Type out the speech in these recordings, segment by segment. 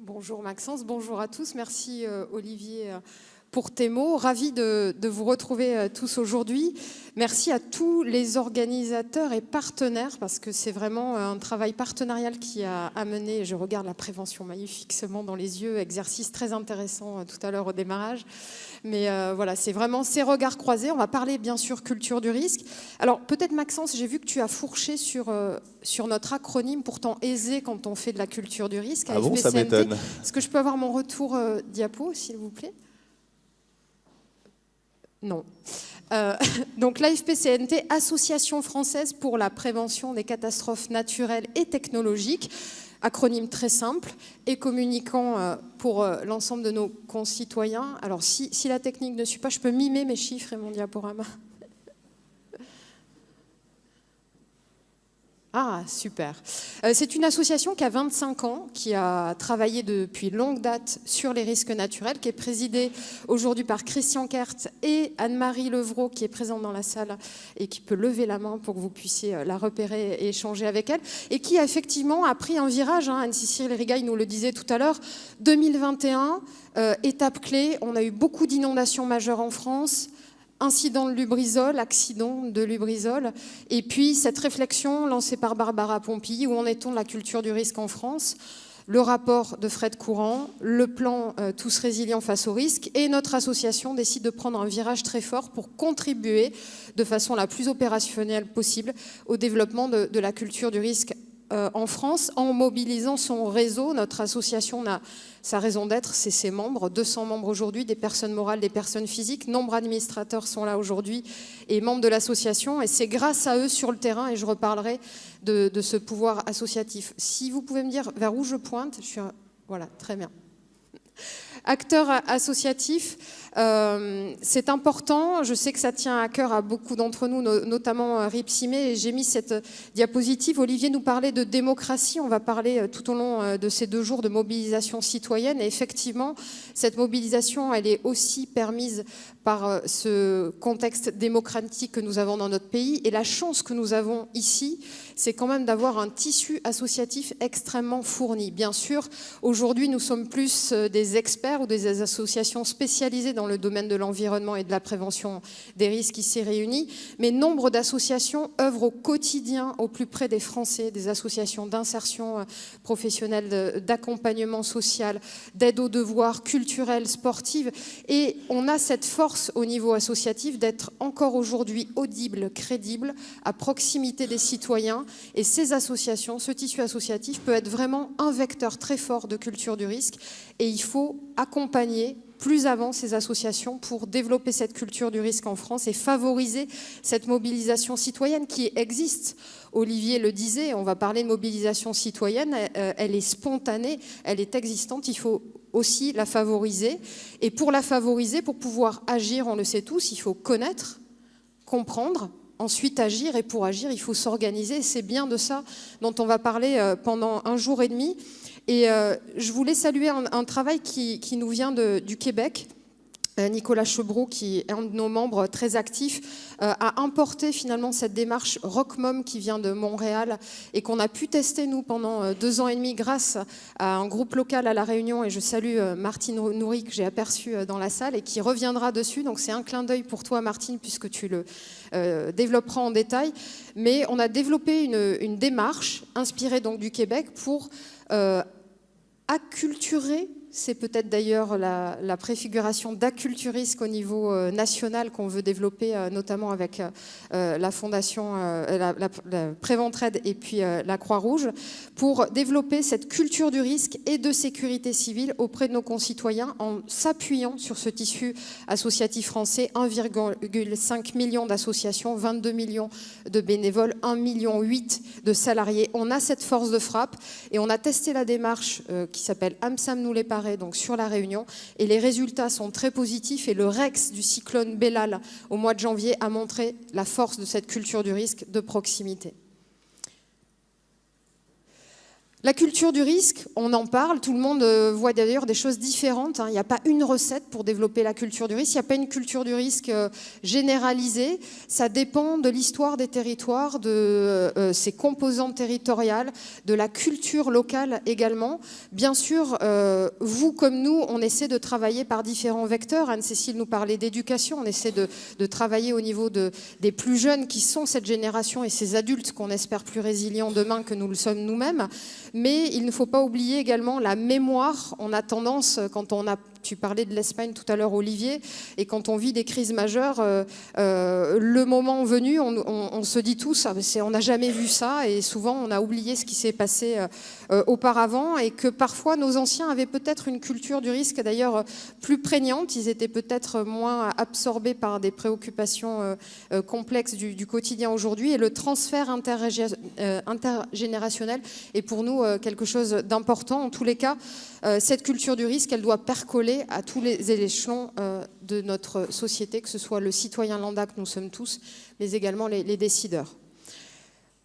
Bonjour Maxence, bonjour à tous. Merci Olivier pour tes mots. Ravi de vous retrouver tous aujourd'hui. Merci à tous les organisateurs et partenaires parce que c'est vraiment un travail partenarial qui a amené, je regarde la prévention magnifiquement dans les yeux, exercice très intéressant tout à l'heure au démarrage. Mais voilà, c'est vraiment ces regards croisés. On va parler bien sûr culture du risque. Alors peut-être Maxence, j'ai vu que tu as fourché sur notre acronyme pourtant aisé quand on fait de la culture du risque. Ah bon, ça m'étonne. Est-ce que je peux avoir mon retour diapo, s'il vous plaît ? Non. Donc l'AFP-CNT, Association française pour la prévention des catastrophes naturelles et technologiques, acronyme très simple et communiquant pour l'ensemble de nos concitoyens. Alors si la technique ne suit pas, je peux mimer mes chiffres et mon diaporama. Ah, super. C'est une association qui a 25 ans, qui a travaillé depuis longue date sur les risques naturels, qui est présidée aujourd'hui par Christian Kert et Anne-Marie Levrault, qui est présente dans la salle et qui peut lever la main pour que vous puissiez la repérer et échanger avec elle, et qui effectivement a pris un virage. Anne-Cécile Rigaille nous le disait tout à l'heure. 2021, étape clé, on a eu beaucoup d'inondations majeures en France, incident de Lubrizol, accident de Lubrizol, et puis cette réflexion lancée par Barbara Pompili, où en est-on de la culture du risque en France, le rapport de Fred Courant, le plan Tous résilients face au risque, et notre association décide de prendre un virage très fort pour contribuer de façon la plus opérationnelle possible au développement de la culture du risque en France, en mobilisant son réseau. Notre association a sa raison d'être, c'est ses membres, 200 membres aujourd'hui, des personnes morales, des personnes physiques. Nombre d'administrateurs sont là aujourd'hui et membres de l'association. Et c'est grâce à eux sur le terrain, et je reparlerai de ce pouvoir associatif. Si vous pouvez me dire vers où je pointe, voilà, très bien. Acteur associatif, c'est important. Je sais que ça tient à cœur à beaucoup d'entre nous, notamment Rip Simé. Et j'ai mis cette diapositive. Olivier nous parlait de démocratie. On va parler tout au long de ces 2 jours de mobilisation citoyenne. Et effectivement, cette mobilisation, elle est aussi permise par ce contexte démocratique que nous avons dans notre pays. Et la chance que nous avons ici, c'est quand même d'avoir un tissu associatif extrêmement fourni. Bien sûr, aujourd'hui, nous sommes plus des experts ou des associations spécialisées dans le domaine de l'environnement et de la prévention des risques ici réunis, mais nombre d'associations œuvrent au quotidien au plus près des Français, des associations d'insertion professionnelle, d'accompagnement social, d'aide aux devoirs culturels, sportives, et on a cette force au niveau associatif d'être encore aujourd'hui audible, crédible, à proximité des citoyens, et ces associations, ce tissu associatif peut être vraiment un vecteur très fort de culture du risque, et il faut accompagner plus avant ces associations pour développer cette culture du risque en France et favoriser cette mobilisation citoyenne qui existe. Olivier le disait, on va parler de mobilisation citoyenne, elle est spontanée, elle est existante, il faut aussi la favoriser. Et pour la favoriser, pour pouvoir agir, on le sait tous, il faut connaître, comprendre, ensuite agir, et pour agir, il faut s'organiser. C'est bien de ça dont on va parler pendant 1 jour et demi. Et je voulais saluer un travail qui nous vient du Québec. Nicolas Chebreau, qui est un de nos membres très actifs, a importé finalement cette démarche RockMom qui vient de Montréal et qu'on a pu tester nous pendant 2 ans et demi grâce à un groupe local à La Réunion. Et je salue Martine Nourri que j'ai aperçue dans la salle et qui reviendra dessus. Donc c'est un clin d'œil pour toi Martine puisque tu le développeras en détail. Mais on a développé une démarche inspirée donc du Québec pour acculturer. C'est peut-être d'ailleurs la préfiguration d'acculturisme au niveau national qu'on veut développer, notamment avec la Fondation, la Préventraide et puis la Croix-Rouge, pour développer cette culture du risque et de sécurité civile auprès de nos concitoyens en s'appuyant sur ce tissu associatif français, 1,5 million d'associations, 22 millions de bénévoles, 1,8 million de salariés. On a cette force de frappe et on a testé la démarche qui s'appelle AMSAM nous les paraît, donc sur la Réunion, et les résultats sont très positifs, et le REX du cyclone Bellal au mois de janvier a montré la force de cette culture du risque de proximité. La culture du risque, on en parle, tout le monde voit d'ailleurs des choses différentes. Il n'y a pas une recette pour développer la culture du risque, il n'y a pas une culture du risque généralisée. Ça dépend de l'histoire des territoires, de ses composantes territoriales, de la culture locale également. Bien sûr, vous comme nous, on essaie de travailler par différents vecteurs. Anne-Cécile nous parlait d'éducation, on essaie de travailler au niveau des plus jeunes qui sont cette génération et ces adultes qu'on espère plus résilients demain que nous le sommes nous-mêmes. Mais il ne faut pas oublier également la mémoire. On a tendance, tu parlais de l'Espagne tout à l'heure, Olivier, et quand on vit des crises majeures, le moment venu, on se dit tous, on n'a jamais vu ça, et souvent on a oublié ce qui s'est passé auparavant, et que parfois nos anciens avaient peut-être une culture du risque d'ailleurs plus prégnante, ils étaient peut-être moins absorbés par des préoccupations complexes du quotidien aujourd'hui, et le transfert intergénérationnel est pour nous quelque chose d'important. En tous les cas, cette culture du risque, elle doit percoler à tous les échelons de notre société, que ce soit le citoyen lambda que nous sommes tous, mais également les décideurs.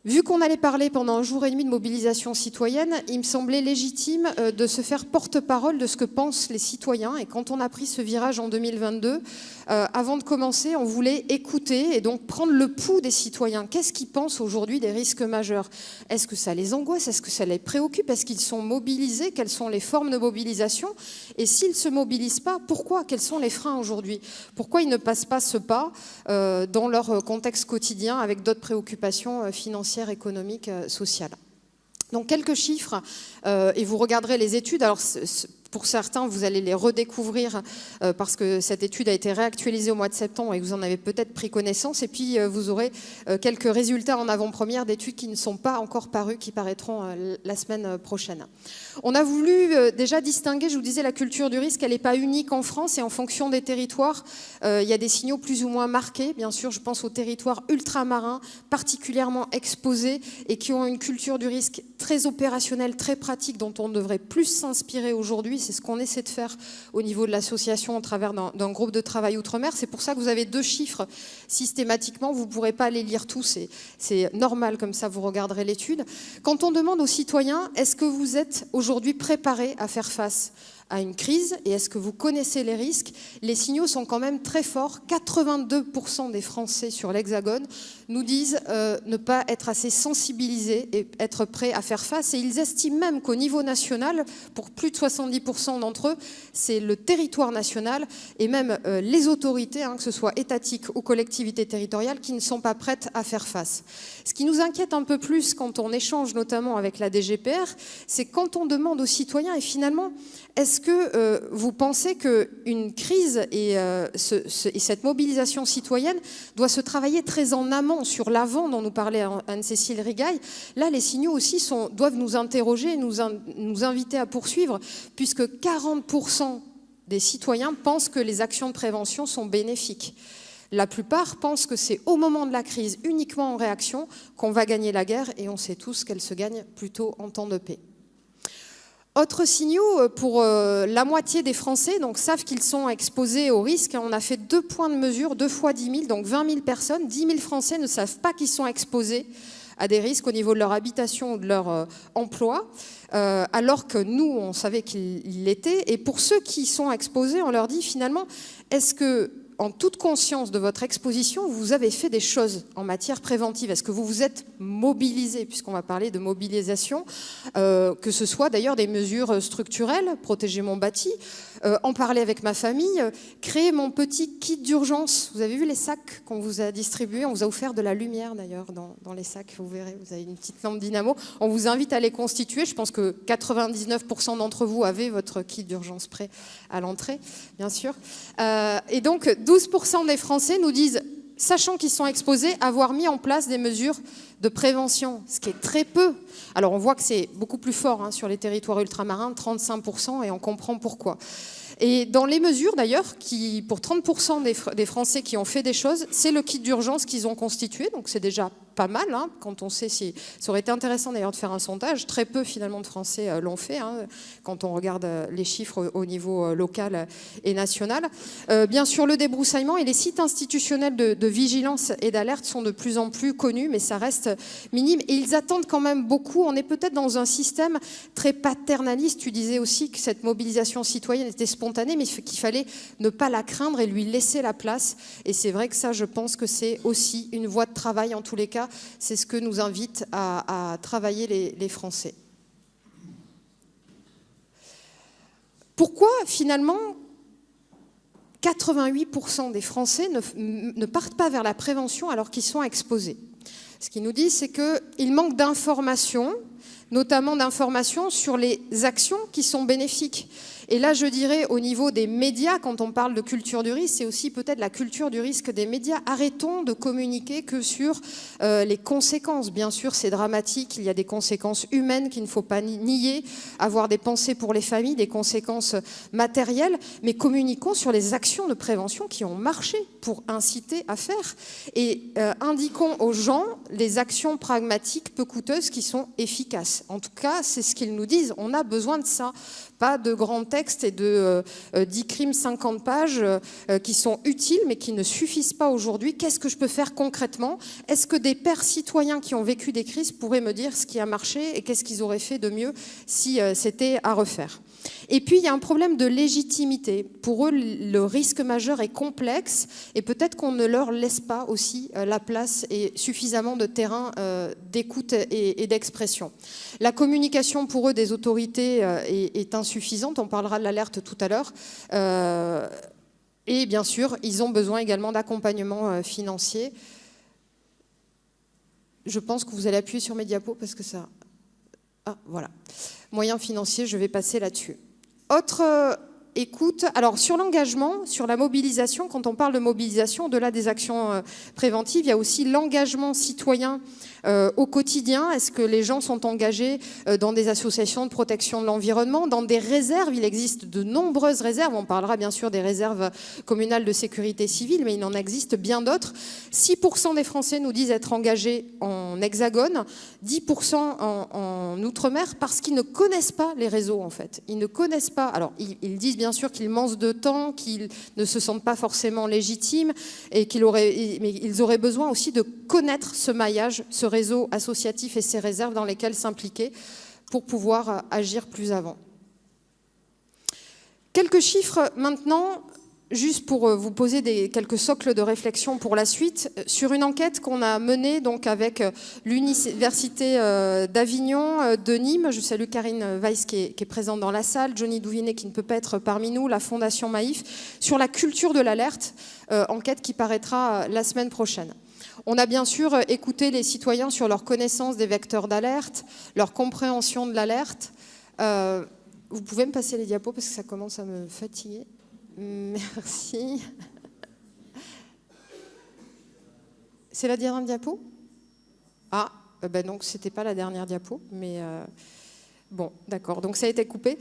Vu qu'on allait parler pendant un jour et demi de mobilisation citoyenne, il me semblait légitime de se faire porte-parole de ce que pensent les citoyens. Et quand on a pris ce virage en 2022, avant de commencer, on voulait écouter et donc prendre le pouls des citoyens. Qu'est-ce qu'ils pensent aujourd'hui des risques majeurs? Est-ce que ça les angoisse? Est-ce que ça les préoccupe? Est-ce qu'ils sont mobilisés? Quelles sont les formes de mobilisation? Et s'ils ne se mobilisent pas, pourquoi? Quels sont les freins aujourd'hui? Pourquoi ils ne passent pas ce pas dans leur contexte quotidien avec d'autres préoccupations financières, économiques, sociales? Donc quelques chiffres, et vous regarderez les études. Alors, pour certains, vous allez les redécouvrir parce que cette étude a été réactualisée au mois de septembre et vous en avez peut-être pris connaissance. Et puis, vous aurez quelques résultats en avant-première d'études qui ne sont pas encore parus, qui paraîtront la semaine prochaine. On a voulu déjà distinguer, je vous disais, la culture du risque, elle n'est pas unique en France et en fonction des territoires, il y a des signaux plus ou moins marqués. Bien sûr, je pense aux territoires ultramarins, particulièrement exposés et qui ont une culture du risque très opérationnelle, très pratique, dont on devrait plus s'inspirer aujourd'hui. C'est ce qu'on essaie de faire au niveau de l'association au travers d'un groupe de travail outre-mer. C'est pour ça que vous avez 2 chiffres systématiquement. Vous ne pourrez pas les lire tous. C'est normal, comme ça vous regarderez l'étude. Quand on demande aux citoyens, est-ce que vous êtes aujourd'hui préparés à faire face à une crise et est-ce que vous connaissez les risques? Les signaux sont quand même très forts. 82% des Français sur l'Hexagone nous disent ne pas être assez sensibilisés et être prêts à faire face. Et ils estiment même qu'au niveau national, pour plus de 70% d'entre eux, c'est le territoire national et même les autorités, que ce soit étatiques ou collectivités territoriales, qui ne sont pas prêtes à faire face. Ce qui nous inquiète un peu plus quand on échange notamment avec la DGPR, c'est quand on demande aux citoyens, et finalement, est-ce que vous pensez qu'une crise et cette mobilisation citoyenne doit se travailler très en amont sur l'avant dont nous parlait Anne-Cécile Rigaille? Là, les signaux aussi doivent nous interroger, nous inviter à poursuivre, puisque 40% des citoyens pensent que les actions de prévention sont bénéfiques. La plupart pensent que c'est au moment de la crise, uniquement en réaction, qu'on va gagner la guerre, et on sait tous qu'elle se gagne plutôt en temps de paix. Autres signaux, pour la moitié des Français donc, savent qu'ils sont exposés au risque. On a fait 2 points de mesure, 2 fois 10 000, donc 20 000 personnes. 10 000 Français ne savent pas qu'ils sont exposés à des risques au niveau de leur habitation ou de leur emploi, alors que nous, on savait qu'ils l'étaient. Et pour ceux qui sont exposés, on leur dit finalement, est-ce que, en toute conscience de votre exposition, vous avez fait des choses en matière préventive? Est-ce que vous vous êtes mobilisé, puisqu'on va parler de mobilisation, que ce soit d'ailleurs des mesures structurelles, protéger mon bâti, en parler avec ma famille, créer mon petit kit d'urgence. Vous avez vu les sacs qu'on vous a distribués? On vous a offert de la lumière d'ailleurs dans les sacs, vous verrez, vous avez une petite lampe dynamo. On vous invite à les constituer. Je pense que 99% d'entre vous avez votre kit d'urgence prêt à l'entrée, bien sûr. Et donc, 12% des Français nous disent, sachant qu'ils sont exposés, avoir mis en place des mesures de prévention, ce qui est très peu. Alors on voit que c'est beaucoup plus fort sur les territoires ultramarins, 35%, et on comprend pourquoi. Et dans les mesures d'ailleurs, pour 30% des Français qui ont fait des choses, c'est le kit d'urgence qu'ils ont constitué, donc c'est déjà pas mal, quand on sait si... Ça aurait été intéressant d'ailleurs de faire un sondage, très peu finalement de Français l'ont fait, quand on regarde les chiffres au niveau local et national. Bien sûr, le débroussaillement et les sites institutionnels de vigilance et d'alerte sont de plus en plus connus, mais ça reste reste minime. Et ils attendent quand même beaucoup. On est peut-être dans un système très paternaliste. Tu disais aussi que cette mobilisation citoyenne était spontanée, mais qu'il fallait ne pas la craindre et lui laisser la place. Et c'est vrai que ça, je pense que c'est aussi une voie de travail. En tous les cas, c'est ce que nous invite à travailler les Français. Pourquoi, finalement, 88% des Français ne partent pas vers la prévention alors qu'ils sont exposés? Ce qu'ils nous disent, c'est qu'il manque d'informations, notamment d'informations sur les actions qui sont bénéfiques. Et là, je dirais, au niveau des médias, quand on parle de culture du risque, c'est aussi peut-être la culture du risque des médias. Arrêtons de communiquer que sur les conséquences. Bien sûr, c'est dramatique, il y a des conséquences humaines qu'il ne faut pas nier, avoir des pensées pour les familles, des conséquences matérielles, mais communiquons sur les actions de prévention qui ont marché pour inciter à faire. Et indiquons aux gens les actions pragmatiques peu coûteuses qui sont efficaces. En tout cas, c'est ce qu'ils nous disent, on a besoin de ça. Pas de grands textes et de 10 crimes, 50 pages qui sont utiles mais qui ne suffisent pas aujourd'hui. Qu'est-ce que je peux faire concrètement? Est-ce que des pairs citoyens qui ont vécu des crises pourraient me dire ce qui a marché et qu'est-ce qu'ils auraient fait de mieux si c'était à refaire? Et puis, il y a un problème de légitimité. Pour eux, le risque majeur est complexe et peut-être qu'on ne leur laisse pas aussi la place et suffisamment de terrain d'écoute et d'expression. La communication pour eux des autorités est insuffisante. On parlera de l'alerte tout à l'heure. Et bien sûr, ils ont besoin également d'accompagnement financier. Je pense que vous allez appuyer sur mes diapos parce que ça... Ah, voilà. Moyens financiers, je vais passer là-dessus. Autre écoute, alors sur l'engagement, sur la mobilisation, quand on parle de mobilisation, au-delà des actions préventives, il y a aussi l'engagement citoyen au quotidien. Est-ce que les gens sont engagés dans des associations de protection de l'environnement, dans des réserves? Il existe de nombreuses réserves. On parlera bien sûr des réserves communales de sécurité civile, mais il en existe bien d'autres. 6% des Français nous disent être engagés en hexagone, 10% en outre-mer, parce qu'ils ne connaissent pas les réseaux, en fait. Ils ne connaissent pas. Alors, ils disent bien sûr qu'ils manquent de temps, qu'ils ne se sentent pas forcément légitimes, mais ils auraient besoin aussi de connaître ce maillage, ce réseau associatif et ces réserves dans lesquelles s'impliquer pour pouvoir agir plus avant. Quelques chiffres maintenant, juste pour vous poser quelques socles de réflexion pour la suite, sur une enquête qu'on a menée donc avec l'Université d'Avignon, de Nîmes. Je salue Karine Weiss qui est présente dans la salle, Johnny Douvinet qui ne peut pas être parmi nous, la Fondation Maïf, sur la culture de l'alerte, enquête qui paraîtra la semaine prochaine. On a bien sûr écouté les citoyens sur leur connaissance des vecteurs d'alerte, leur compréhension de l'alerte. Vous pouvez me passer les diapos parce que ça commence à me fatiguer. Merci. C'est la dernière diapo? Ah, donc c'était pas la dernière diapo, mais bon, d'accord. Donc ça a été coupé.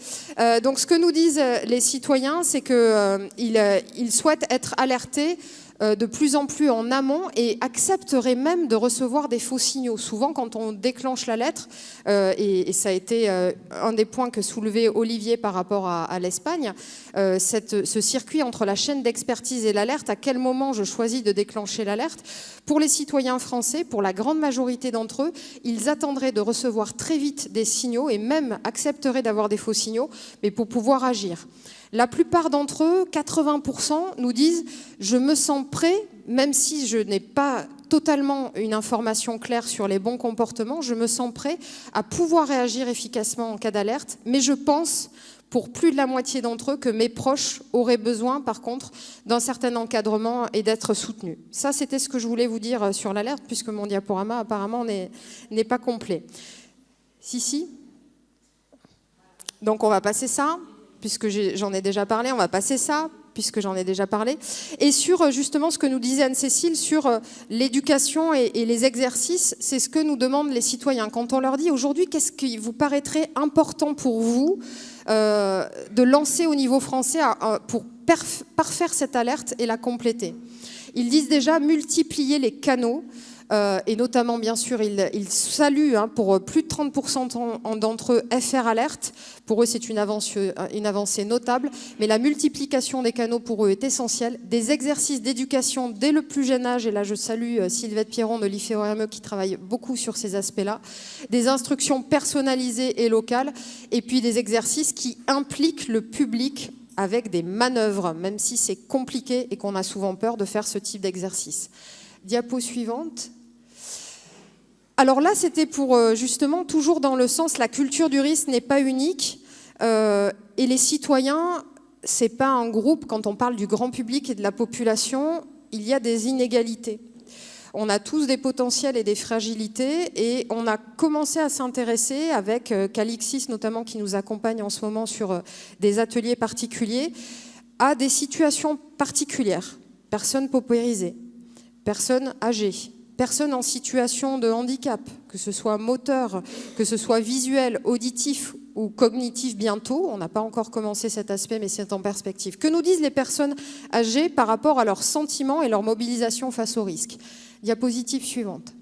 Donc ce que nous disent les citoyens, c'est qu'ils souhaitent être alertés de plus en plus en amont et accepteraient même de recevoir des faux signaux. Souvent, quand on déclenche la lettre, et ça a été un des points que soulevait Olivier par rapport à l'Espagne, ce circuit entre la chaîne d'expertise et l'alerte, à quel moment je choisis de déclencher l'alerte? Pour les citoyens français, pour la grande majorité d'entre eux, ils attendraient de recevoir très vite des signaux et même accepteraient d'avoir des faux signaux, mais pour pouvoir agir. La plupart d'entre eux, 80%, nous disent « je me sens prêt, même si je n'ai pas totalement une information claire sur les bons comportements, je me sens prêt à pouvoir réagir efficacement en cas d'alerte, mais je pense, pour plus de la moitié d'entre eux, que mes proches auraient besoin, par contre, d'un certain encadrement et d'être soutenus. » Ça, c'était ce que je voulais vous dire sur l'alerte, puisque mon diaporama, apparemment, n'est pas complet. Si. Donc, on va passer ça. Puisque j'en ai déjà parlé, on va passer ça, puisque j'en ai déjà parlé. Et sur justement ce que nous disait Anne-Cécile, sur l'éducation et les exercices, c'est ce que nous demandent les citoyens. Quand on leur dit aujourd'hui, qu'est-ce qui vous paraîtrait important pour vous de lancer au niveau français pour parfaire cette alerte et la compléter? Ils disent déjà multiplier les canaux. Et notamment, bien sûr, il salue pour plus de 30% d'entre eux FR Alert. Pour eux, c'est une avancée notable. Mais la multiplication des canaux pour eux est essentielle. Des exercices d'éducation dès le plus jeune âge. Et là, je salue Sylvette Pierron de l'IFE-ORME qui travaille beaucoup sur ces aspects-là. Des instructions personnalisées et locales. Et puis des exercices qui impliquent le public avec des manœuvres, même si c'est compliqué et qu'on a souvent peur de faire ce type d'exercice. Diapo suivante. Alors là, c'était pour justement, toujours dans le sens, la culture du risque n'est pas unique. Et les citoyens, c'est pas un groupe, quand on parle du grand public et de la population, il y a des inégalités. On a tous des potentiels et des fragilités, et on a commencé à s'intéresser avec Calixis notamment, qui nous accompagne en ce moment sur des ateliers particuliers, à des situations particulières. Personnes paupérisées, personnes âgées, personnes en situation de handicap, que ce soit moteur, que ce soit visuel, auditif ou cognitif bientôt. On n'a pas encore commencé cet aspect, mais c'est en perspective. Que nous disent les personnes âgées par rapport à leurs sentiments et leur mobilisation face au risque? Diapositive suivante.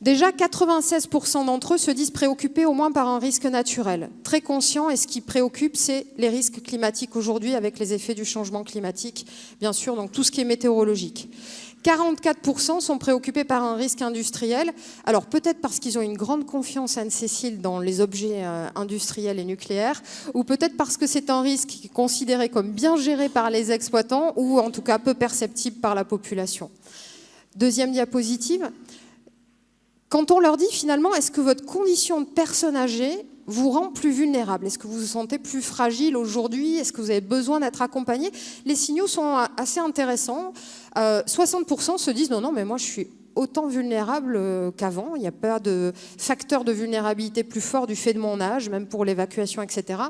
Déjà, 96% d'entre eux se disent préoccupés au moins par un risque naturel. Très conscients, et ce qui préoccupe, c'est les risques climatiques aujourd'hui avec les effets du changement climatique, bien sûr, donc tout ce qui est météorologique. 44% sont préoccupés par un risque industriel. Alors peut-être parce qu'ils ont une grande confiance, Anne-Cécile, dans les objets industriels et nucléaires, ou peut-être parce que c'est un risque considéré comme bien géré par les exploitants, ou en tout cas peu perceptible par la population. Deuxième diapositive. Quand on leur dit finalement, est-ce que votre condition de personne âgée vous rend plus vulnérable? Est-ce que vous vous sentez plus fragile aujourd'hui? Est-ce que vous avez besoin d'être accompagné? Les signaux sont assez intéressants. 60% se disent non, mais moi je suis autant vulnérable qu'avant. Il n'y a pas de facteur de vulnérabilité plus fort du fait de mon âge, même pour l'évacuation, etc.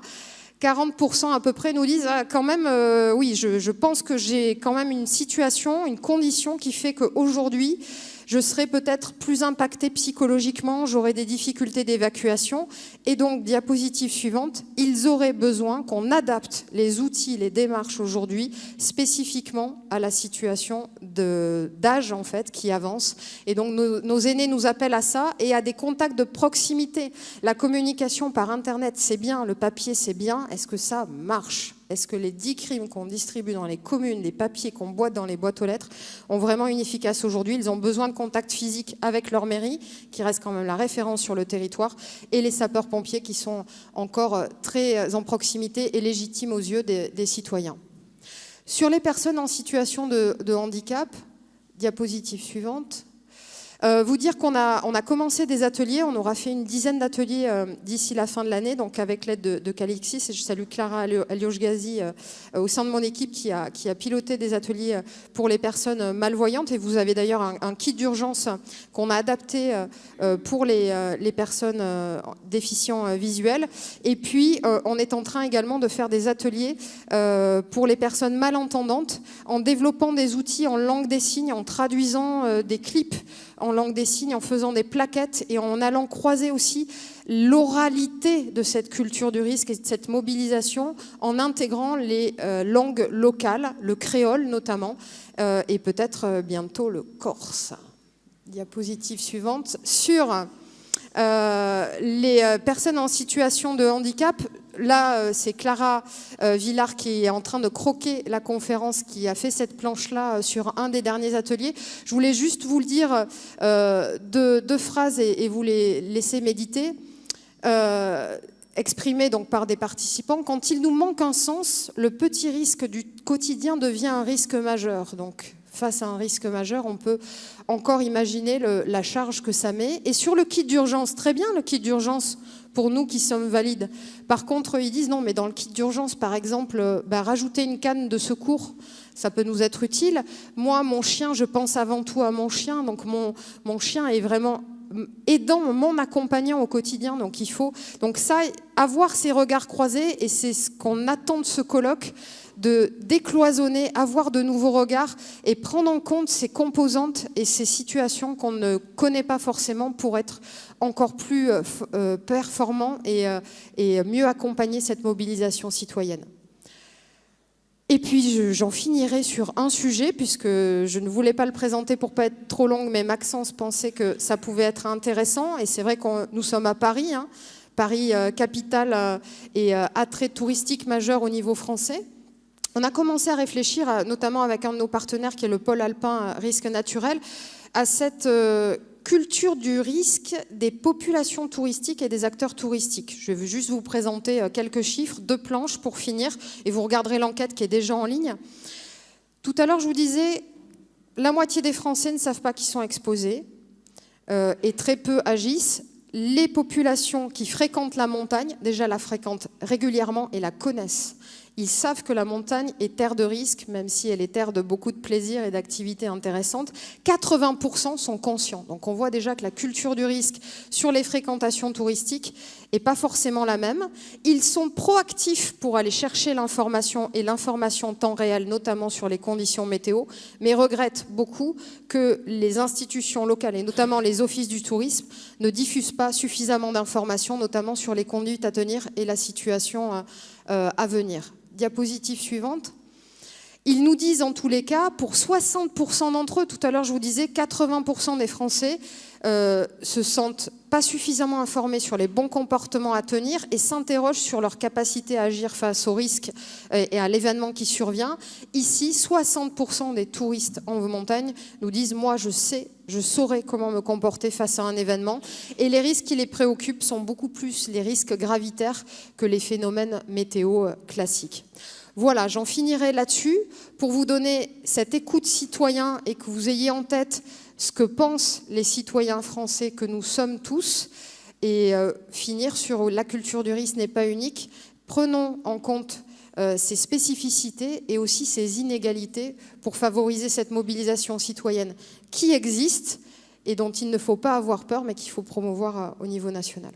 40% à peu près nous disent quand même, oui, je pense que j'ai quand même une situation, une condition qui fait qu'aujourd'hui, je serai peut-être plus impactée psychologiquement, j'aurai des difficultés d'évacuation. Et donc, diapositive suivante, ils auraient besoin qu'on adapte les outils, les démarches aujourd'hui, spécifiquement à la situation d'âge en fait, qui avance. Et donc, nos aînés nous appellent à ça et à des contacts de proximité. La communication par Internet, c'est bien, le papier, c'est bien. Est-ce que ça marche ? Est-ce que les 10 crimes qu'on distribue dans les communes, les papiers qu'on boite dans les boîtes aux lettres, ont vraiment une efficace aujourd'hui? Ils ont besoin de contact physique avec leur mairie, qui reste quand même la référence sur le territoire, et les sapeurs-pompiers qui sont encore très en proximité et légitimes aux yeux des citoyens. Sur les personnes en situation de handicap, diapositive suivante. Vous dire qu'on a commencé des ateliers, on aura fait une dizaine d'ateliers d'ici la fin de l'année, donc avec l'aide de Calixis, et je salue Clara Alioshgazi au sein de mon équipe qui a piloté des ateliers pour les personnes malvoyantes, et vous avez d'ailleurs un kit d'urgence qu'on a adapté pour les personnes déficients visuels, et puis on est en train également de faire des ateliers pour les personnes malentendantes en développant des outils en langue des signes, en traduisant des clips en langue des signes, en faisant des plaquettes et en allant croiser aussi l'oralité de cette culture du risque et de cette mobilisation en intégrant les langues locales, le créole notamment, et peut-être bientôt le corse. Diapositive suivante. Sur les personnes en situation de handicap, là, c'est Clara Villard qui est en train de croquer la conférence, qui a fait cette planche-là sur un des derniers ateliers. Je voulais juste vous le dire, deux phrases et vous les laisser méditer. Exprimées donc par des participants. Quand il nous manque un sens, le petit risque du quotidien devient un risque majeur. Donc, face à un risque majeur, on peut encore imaginer la charge que ça met. Et sur le kit d'urgence, très bien le kit d'urgence pour nous qui sommes valides. Par contre, ils disent non, mais dans le kit d'urgence, par exemple, rajouter une canne de secours, ça peut nous être utile. Moi, mon chien, je pense avant tout à mon chien, donc mon chien est vraiment aidant, mon accompagnant au quotidien, donc il faut donc ça, avoir ces regards croisés, et c'est ce qu'on attend de ce colloque, de décloisonner, avoir de nouveaux regards et prendre en compte ces composantes et ces situations qu'on ne connaît pas forcément pour être encore plus performant et mieux accompagner cette mobilisation citoyenne. Et puis j'en finirai sur un sujet, puisque je ne voulais pas le présenter pour pas être trop longue, mais Maxence pensait que ça pouvait être intéressant, et c'est vrai que nous sommes à Paris, hein. Paris, capitale et attrait touristique majeur au niveau français. On a commencé à réfléchir, notamment avec un de nos partenaires qui est le pôle alpin risque naturel, à cette culture du risque des populations touristiques et des acteurs touristiques. Je vais juste vous présenter quelques chiffres, 2 planches pour finir, et vous regarderez l'enquête qui est déjà en ligne. Tout à l'heure, je vous disais, la moitié des Français ne savent pas qu'ils sont exposés et très peu agissent. Les populations qui fréquentent la montagne, déjà la fréquentent régulièrement et la connaissent. Ils savent que la montagne est terre de risque, même si elle est terre de beaucoup de plaisir et d'activités intéressantes. 80% sont conscients. Donc on voit déjà que la culture du risque sur les fréquentations touristiques n'est pas forcément la même. Ils sont proactifs pour aller chercher l'information et l'information temps réel, notamment sur les conditions météo, mais regrettent beaucoup que les institutions locales, et notamment les offices du tourisme, ne diffusent pas suffisamment d'informations, notamment sur les conduites à tenir et la situation à venir. Diapositive suivante. Ils nous disent en tous les cas, pour 60% d'entre eux, tout à l'heure je vous disais, 80% des Français se sentent pas suffisamment informés sur les bons comportements à tenir et s'interrogent sur leur capacité à agir face au risque et à l'événement qui survient. Ici, 60% des touristes en montagne nous disent « moi je sais, je saurai comment me comporter face à un événement ». Et les risques qui les préoccupent sont beaucoup plus les risques gravitaires que les phénomènes météo classiques. Voilà, j'en finirai là-dessus pour vous donner cette écoute citoyen et que vous ayez en tête ce que pensent les citoyens français que nous sommes tous et finir sur la culture du risque n'est pas unique. Prenons en compte ces spécificités et aussi ces inégalités pour favoriser cette mobilisation citoyenne qui existe et dont il ne faut pas avoir peur mais qu'il faut promouvoir au niveau national.